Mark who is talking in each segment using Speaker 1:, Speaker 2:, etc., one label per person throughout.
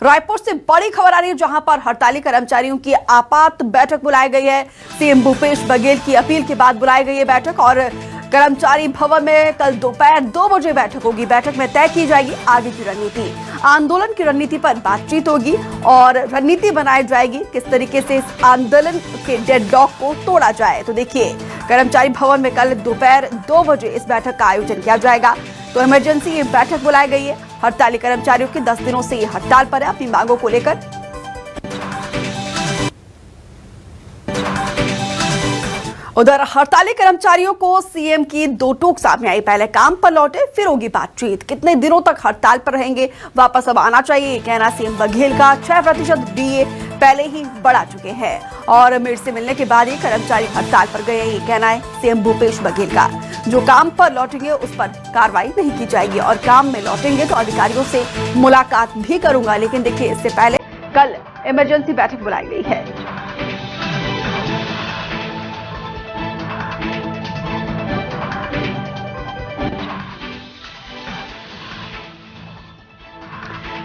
Speaker 1: रायपुर से बड़ी खबर आ रही है, जहां पर हड़ताली कर्मचारियों की आपात बैठक बुलाई गई है। सीएम भूपेश बघेल की अपील के बाद बुलाई गई है बैठक और कर्मचारी भवन में कल दोपहर 2 बजे बैठक होगी। बैठक में तय की जाएगी आगे की रणनीति, आंदोलन की रणनीति पर बातचीत होगी और रणनीति बनाई जाएगी किस तरीके से इस आंदोलन के डेडलॉक को तोड़ा जाए। तो देखिए, कर्मचारी भवन में कल दोपहर 2 बजे इस बैठक का आयोजन किया जाएगा। तो इमरजेंसी ये बैठक बुलाई गई है। हड़ताली कर्मचारियों की 10 दिनों से ये हड़ताल पर है अपनी मांगों को लेकर। उधर हड़ताली कर्मचारियों को सीएम की दो टोक सामने आई, पहले काम पर लौटे फिर होगी बातचीत। कितने दिनों तक हड़ताल पर रहेंगे, वापस अब आना चाहिए, ये कहना सीएम बघेल का। 6% डीए पहले ही बढ़ा चुके हैं और मेयर से मिलने के बाद ही कर्मचारी हड़ताल पर गए, ये कहना है सीएम भूपेश बघेल का। जो काम पर लौटेंगे उस पर कार्रवाई नहीं की जाएगी और काम में लौटेंगे तो अधिकारियों से मुलाकात भी करूंगा। लेकिन देखिए, इससे पहले कल इमरजेंसी बैठक बुलाई गई है।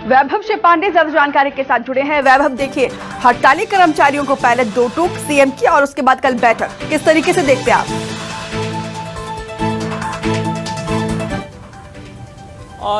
Speaker 1: वैभव से पांडे ज्यादा जानकारी के साथ जुड़े हैं। वैभव, देखिए, हड़ताली कर्मचारियों को पहले दो टूक सीएम की और उसके बाद कल बैठक, किस तरीके से देखते हैं आप?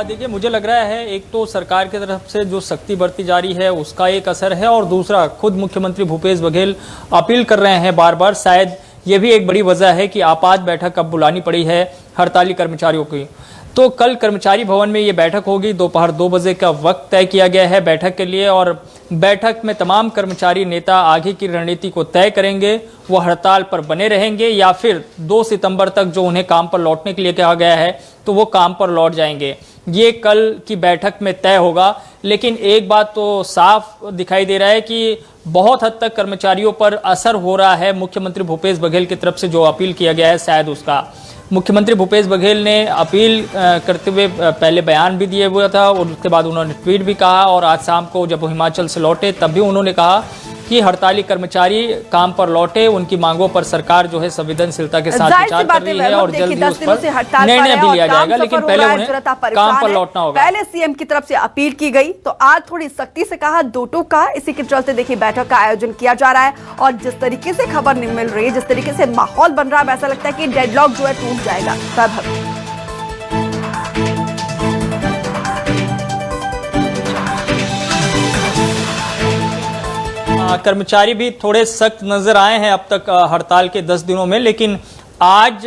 Speaker 2: देखिए, मुझे लग रहा है एक तो सरकार की तरफ से जो सख्ती बरती जा रही है उसका एक असर है और दूसरा खुद मुख्यमंत्री भूपेश बघेल अपील कर रहे हैं बार बार। शायद ये भी एक बड़ी वजह है कि आपात बैठक अब बुलानी पड़ी है हड़ताली कर्मचारियों की। तो कल कर्मचारी भवन में ये बैठक होगी। दोपहर 2 बजे का वक्त तय किया गया है बैठक के लिए और बैठक में तमाम कर्मचारी नेता आगे की रणनीति को तय करेंगे। वो हड़ताल पर बने रहेंगे या फिर 2 सितंबर तक जो उन्हें काम पर लौटने के लिए कहा गया है तो वो काम पर लौट जाएंगे। ये कल की बैठक में तय होगा। लेकिन एक बात तो साफ दिखाई दे रहा है कि बहुत हद तक कर्मचारियों पर असर हो रहा है मुख्यमंत्री भूपेश बघेल की तरफ से जो अपील किया गया है, शायद उसका। मुख्यमंत्री भूपेश बघेल ने अपील करते हुए पहले बयान भी दिए हुआ था और उसके बाद उन्होंने ट्वीट भी कहा और आज शाम को जब वो हिमाचल से लौटे तब भी उन्होंने कहा कि हड़ताली कर्मचारी काम पर लौटे, उनकी मांगों पर सरकार जो है संवेदनशीलता के साथ विचार कर रही है और जल्दी उस पर निर्णय भी लिया जाएगा। लेकिन पहले उन्हें काम पर लौटना होगा।
Speaker 1: पहले सीएम की तरफ से अपील की गई तो आज थोड़ी सख्ती से कहा, दो टूक कहा। इसी के चलते देखिए बैठक का आयोजन किया जा रहा है और जिस तरीके से खबर नहीं मिल रही है, जिस तरीके से माहौल बन रहा है, ऐसा लगता है कि डेडलॉक जो है टूट जाएगा।
Speaker 2: कर्मचारी भी थोड़े सख्त नजर आए हैं अब तक हड़ताल के 10 दिनों में। लेकिन आज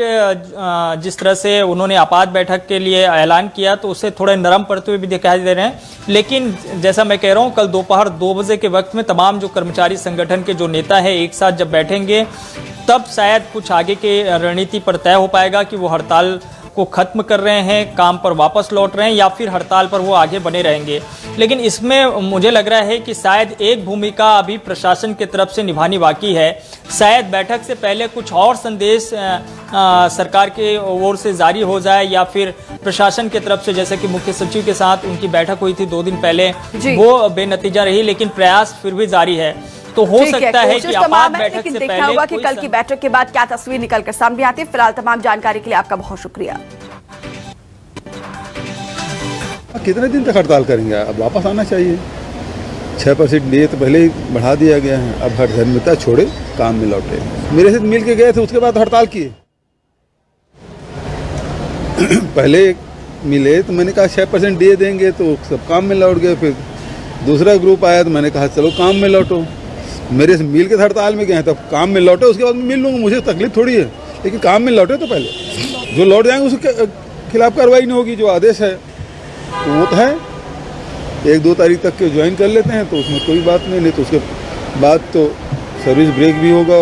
Speaker 2: जिस तरह से उन्होंने आपात बैठक के लिए ऐलान किया तो उससे थोड़े नरम पड़ते हुए भी दिखाई दे रहे हैं। लेकिन जैसा मैं कह रहा हूं, कल दोपहर 2 बजे के वक्त में तमाम जो कर्मचारी संगठन के जो नेता है एक साथ जब बैठेंगे तब शायद कुछ आगे के रणनीति पर तय हो पाएगा कि वो हड़ताल को खत्म कर रहे हैं, काम पर वापस लौट रहे हैं या फिर हड़ताल पर वो आगे बने रहेंगे। लेकिन इसमें मुझे लग रहा है कि शायद एक भूमिका अभी प्रशासन की तरफ से निभानी बाकी है। शायद बैठक से पहले कुछ और संदेश सरकार के ओर से जारी हो जाए या फिर प्रशासन की तरफ से, जैसे कि मुख्य सचिव के साथ उनकी बैठक हुई थी 2 दिन पहले, वो बेनतीजा रही। लेकिन प्रयास फिर भी जारी है। तो हो सकता है कि आपात बैठक से पहले
Speaker 1: देखना होगा कि कल की बैठक के बाद क्या तस्वीर निकल कर सामने आती है। फिलहाल तमाम जानकारी के लिए आपका बहुत शुक्रिया।
Speaker 3: कितने दिन तक हड़ताल करेंगे? अब वापस आना चाहिए। 6% डीए तो पहले ही बढ़ा दिया गया है। अब हड़ताल छोड़े, काम में लौटे। मेरे से मिल के गए थे, उसके बाद हड़ताल किए। पहले मिले तो मैंने कहा 6% डीए देंगे तो सब काम में लौट गए। फिर दूसरा ग्रुप आया तो मैंने कहा चलो काम में लौटो। मेरे से मिल के हड़ताल में गए तब काम में लौटे, उसके बाद मैं मिल लूँगा, मुझे तकलीफ थोड़ी है। लेकिन काम में लौटे तो पहले जो लौट जाएंगे उसके खिलाफ कार्रवाई नहीं होगी। जो आदेश है तो वो तो है, 1-2 तारीख तक के ज्वाइन कर लेते हैं तो उसमें कोई बात नहीं तो उसके बाद तो सर्विस ब्रेक भी होगा।